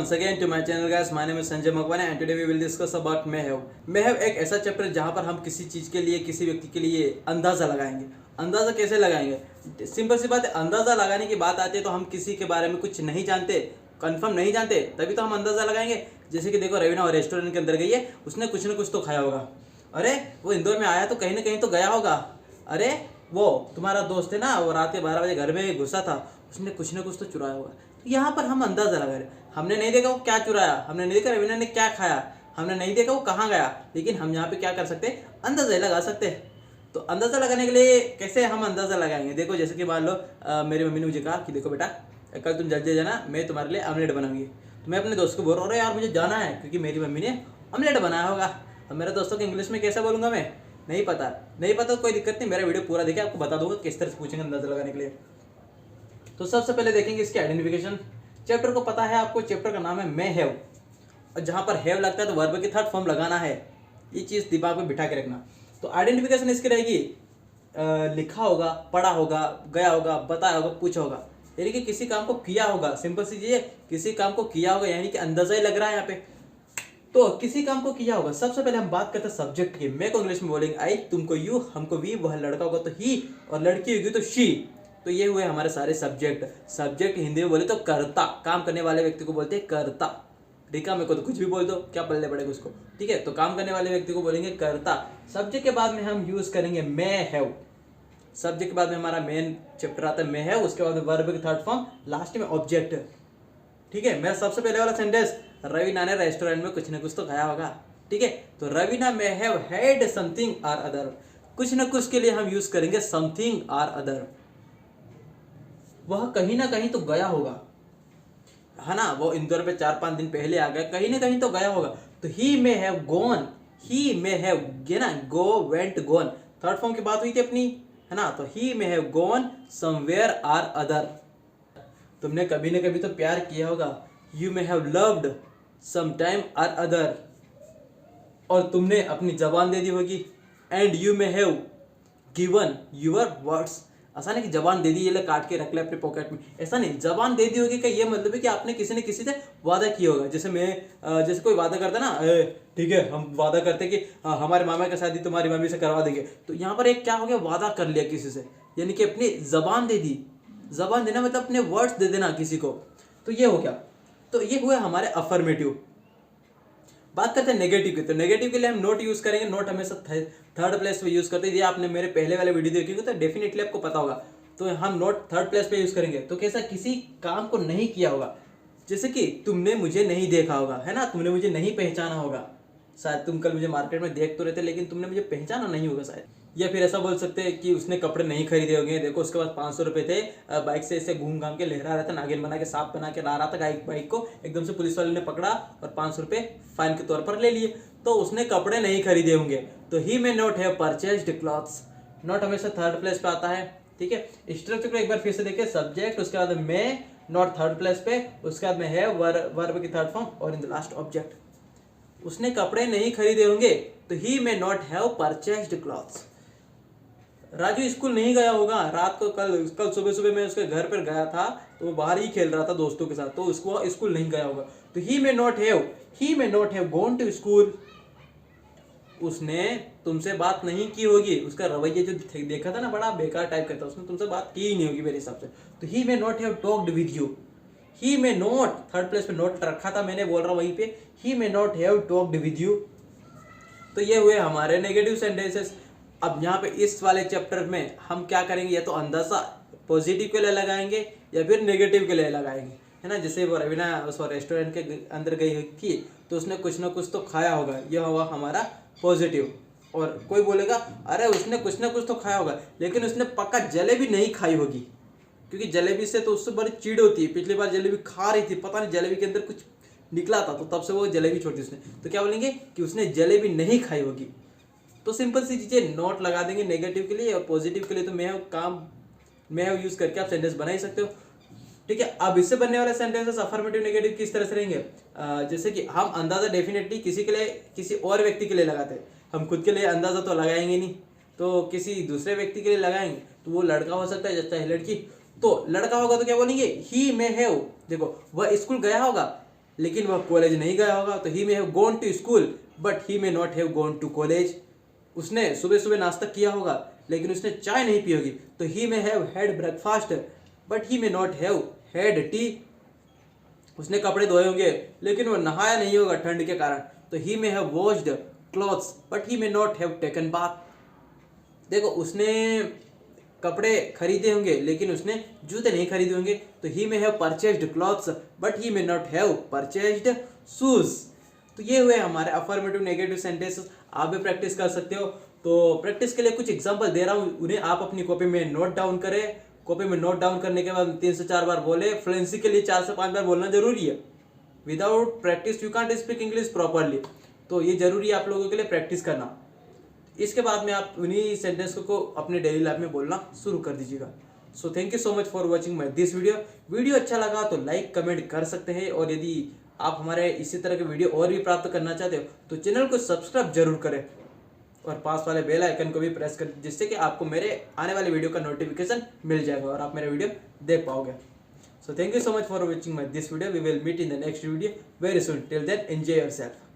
once again to my channel guys. My name is Sanjay Makwane and today we will discuss about may have. May have एक ऐसा chapter जहाँ पर हम किसी चीज़ के लिए किसी व्यक्ति के लिए अंदाज़ा लगाएंगे। अंदाज़ा कैसे लगाएंगे? सिंपल सी बात है, अंदाज़ा लगाने की बात आती है तो हम किसी के बारे में कुछ नहीं जानते, कंफर्म नहीं जानते, तभी तो हम अंदाज़ा लगाएंगे। जैसे कि देखो, रवीना और रेस्टोरेंट के अंदर गई है, उसने कुछ ना कुछ तो खाया होगा। अरे वो इंदौर में आया तो कहीं ना कहीं तो गया होगा। अरे वो तुम्हारा दोस्त है ना, वो रात के 12 बजे घर में घुसा था, उसने कुछ ना कुछ तो चुराया होगा। तो यहाँ पर हम अंदाजा लगा रहे, हमने नहीं देखा वो क्या चुराया, हमने नहीं देखा रवीना ने क्या खाया, हमने नहीं देखा वो कहाँ गया, लेकिन हम यहाँ पे क्या कर सकते हैं, अंदाजा लगा सकते हैं। तो अंदाजा लगाने के लिए कैसे हम अंदाजा लगाएंगे? देखो, जैसे कि मान लो मेरी मम्मी ने मुझे कहा कि देखो बेटा, कल तुम जल्दी जाना, मैं तुम्हारे लिए ऑमलेट बनाऊंगी। तो मैं अपने दोस्त को बोल रहा हूँ यार मुझे जाना है, क्योंकि मेरी मम्मी ने ऑमलेट बनाया होगा। अब मेरे दोस्तों को इंग्लिश में कैसे बोलूँगा मैं, नहीं पता तो कोई दिक्कत नहीं, मेरा वीडियो पूरा देखिए, आपको बता दूंगा किस तरह से पूछेंगे अंदाजा लगाने के लिए। तो सबसे पहले देखेंगे इसकी आइडेंटिफिकेशन। चैप्टर को पता है आपको, चैप्टर का नाम है मे हैव, और जहाँ पर हैव लगता है तो वर्ब की थर्ड फॉर्म लगाना है। ये चीज़ दिमाग में बिठा के रखना। तो आइडेंटिफिकेशन इसकी रहेगी, लिखा होगा, पढ़ा होगा, गया होगा, बताया होगा, पूछा होगा, यानी कि किसी काम को किया होगा। सिंपल सी चीज़ है, किसी काम को किया होगा, यानी कि अंदाजा ही लग रहा है यहाँ पे। तो किसी काम को किया होगा। सबसे पहले हम बात करते हैं सब्जेक्ट की। मैं को इंग्लिश में बोलेंगे आई, तुमको यू, हमको वी, वह लड़का होगा तो ही, और लड़की होगी तो शी। तो ये हुए हमारे सारे सब्जेक्ट। सब्जेक्ट हिंदी में बोले तो कर्ता, काम करने वाले व्यक्ति को बोलते हैं कर्ता। रिका मेरे को तो कुछ भी बोल दो, क्या पल्ले पड़ेगा उसको, ठीक है। तो काम करने वाले व्यक्ति को बोलेंगे कर्ता। सब्जेक्ट के बाद में हम यूज करेंगे मे हैव। सब्जेक्ट के बाद में हमारा मेन चैप्टर आता है मे हैव, उसके बाद में वर्ब की थर्ड फॉर्म, लास्ट में ऑब्जेक्ट, ठीक है। मेरा सबसे पहले वाला सेंटेंस, रवीना ने रेस्टोरेंट में कुछ ना कुछ तो खाया होगा, ठीक है। तो रवीना मे हैव हैड समथिंग और अदर, कुछ ना कुछ के लिए हम यूज करेंगे समथिंग और अदर। वह कहीं ना कहीं तो गया होगा, है ना, वो इंदौर पे 4-5 दिन पहले आ गया, कहीं ना कहीं तो गया होगा। तो he may have gone, he may have ना, go, went, gone, third form की बात हुई थी अपनी, है ना। तो he may have gone somewhere or other. तुमने कभी ना कभी तो प्यार किया होगा, you may have loved some time or other, और तुमने अपनी जबान दे दी होगी, and you may have given your words. ऐसा नहीं कि जबान दे दी, ये ले काट के रख ले अपने पॉकेट में, ऐसा नहीं, जबान दे दी होगी का ये मतलब है कि आपने किसी न किसी से वादा किया होगा। जैसे जैसे कोई वादा करता ना, ठीक है, हम वादा करते कि हमारे मामा की शादी तुम्हारी मम्मी से करवा देंगे। तो यहाँ पर एक क्या हो गया, वादा कर लिया किसी से, यानी कि अपनी जबान दे दी। जबान देना मतलब अपने वर्ड्स दे देना किसी को, तो ये हो गया। तो ये हुआ हमारे अफर्मेटिव। बात करते हैं नेगेटिव की। तो नेगेटिव के लिए हम नोट यूज करेंगे। नोट हमेशा थर्ड प्लेस पे यूज करते हैं। ये आपने मेरे पहले वाले वीडियो देखी तो डेफिनेटली आपको पता होगा। तो हम नोट थर्ड प्लेस पे यूज करेंगे। तो कैसा, किसी काम को नहीं किया होगा, जैसे कि तुमने मुझे नहीं देखा होगा, है ना, तुमने मुझे नहीं पहचाना होगा। शायद तुम कल मुझे मार्केट में देख तो रहे थे, लेकिन तुमने मुझे पहचाना नहीं होगा शायद। या फिर ऐसा बोल सकते हैं कि उसने कपड़े नहीं खरीदे होंगे। देखो उसके पास 500 रुपये थे, बाइक से ऐसे घूम घाम के लहरा रहा था, नागिन बना के, सांप बना के ला रहा था बाइक को। एकदम से पुलिस वाले ने पकड़ा और 500 रुपये फाइन के तौर पर ले लिए। तो उसने कपड़े नहीं खरीदे होंगे। तो he may not have purchased clothes. Not हमेशा थर्ड प्लेस पे आता है, ठीक है। स्ट्रक्चर को एक बार फिर से देखिए, सब्जेक्ट, उसके बाद मे, नॉट थर्ड प्लेस पे, उसके बाद में है वर्ब की थर्ड फॉर्म, और इन द लास्ट ऑब्जेक्ट। उसने कपड़े नहीं खरीदे होंगे, तो he may not have purchased clothes. Raju school नहीं गया होगा रात को, कल सुबह सुबह मैं उसके घर पर गया था, तो वो बाहर ही खेल रहा था दोस्तों के साथ, तो उसको स्कूल नहीं गया होगा। तो he may not have gone to school. उसने तुमसे बात नहीं की होगी, उसका रवैया जो देखा था ना, बड़ा बेकार टाइप का था, उसने तुमसे बात की ही नहीं होगी मेरे हिसाब से। तो he may not have talked with you. He may not, third place पे नोट रखा था मैंने, बोल रहा हूँ वहीं पे, he may not have talked with you. तो ये हुए हमारे नेगेटिव सेंटेंसेस। अब यहाँ पे इस वाले चैप्टर में हम क्या करेंगे, या तो अंदाजा पॉजिटिव के लिए लगाएंगे या फिर नेगेटिव के लिए लगाएंगे, है ना। जैसे वो रवीना उस रेस्टोरेंट के अंदर गई थी, तो उसने कुछ ना कुछ तो खाया होगा, यह हुआ हमारा पॉजिटिव। और कोई बोलेगा अरे उसने कुछ ना कुछ तो खाया होगा, लेकिन उसने पक्का जलेबी नहीं खाई होगी, क्योंकि जलेबी से तो उससे बड़ी चिढ़ होती है। पिछली बार जलेबी खा रही थी, पता नहीं जलेबी के अंदर कुछ निकला था, तो तब से वो जलेबी छोड़ दी उसने। तो क्या बोलेंगे कि उसने जलेबी नहीं खाई होगी। तो सिंपल सी चीज़ें नोट लगा देंगे नेगेटिव के लिए, और पॉजिटिव के लिए तो मैं हैव यूज करके आप सेंटेंस बना ही सकते हो, ठीक है। अब इससे बनने वाले सेंटेंसेस अफर्मेटिव नेगेटिव किस तरह से रहेंगे, जैसे कि हम अंदाजा डेफिनेटली किसी के लिए, किसी और व्यक्ति के लिए लगाते हैं। हम खुद के लिए अंदाजा तो लगाएंगे नहीं, तो किसी दूसरे व्यक्ति के लिए लगाएंगे। तो वो लड़का हो सकता है, चाहे लड़की। तो लड़का होगा तो क्या बोलेंगे, ही मे हैव, देखो वह स्कूल गया होगा, लेकिन वह कॉलेज नहीं गया होगा, तो he may have gone to school but he may not have gone to college. उसने सुबह सुबह नाश्ता किया होगा लेकिन उसने चाय नहीं पी होगी, तो he may have had breakfast but he may not have had tea. उसने कपड़े धोए होंगे लेकिन वो नहाया नहीं होगा ठंड के कारण, तो he may have washed clothes but he may not have taken bath. देखो, उसने कपड़े खरीदे होंगे लेकिन उसने जूते नहीं खरीदे होंगे, तो he may have purchased clothes but he may not have purchased shoes. तो ये हुए हमारे अफर्मेटिव नेगेटिव सेंटेंसेस। आप भी प्रैक्टिस कर सकते हो। तो प्रैक्टिस के लिए कुछ एग्जांपल दे रहा हूँ, उन्हें आप अपनी कॉपी में नोट डाउन करें। कॉपी में नोट डाउन करने के बाद 3 से 4 बार बोले। फ्लुएंसी के लिए 4 से 5 बार बोलना जरूरी है। Without practice you can't speak English properly. तो ये जरूरी है आप लोगों के लिए प्रैक्टिस करना। इसके बाद में आप उन्हीं सेंटेंस को अपने डेली लाइफ में बोलना शुरू कर दीजिएगा। सो thank you so much for watching my this video अच्छा लगा तो लाइक कमेंट कर सकते हैं, और यदि आप हमारे इसी तरह के वीडियो और भी प्राप्त करना चाहते हो तो चैनल को सब्सक्राइब जरूर करें और पास वाले बेल आइकन को भी प्रेस कर, जिससे कि आपको मेरे आने वाले वीडियो का नोटिफिकेशन मिल जाएगा और आप मेरे वीडियो देख पाओगे। So thank you so much for watching my this video. We will meet in the next video very soon. Till then enjoy yourself.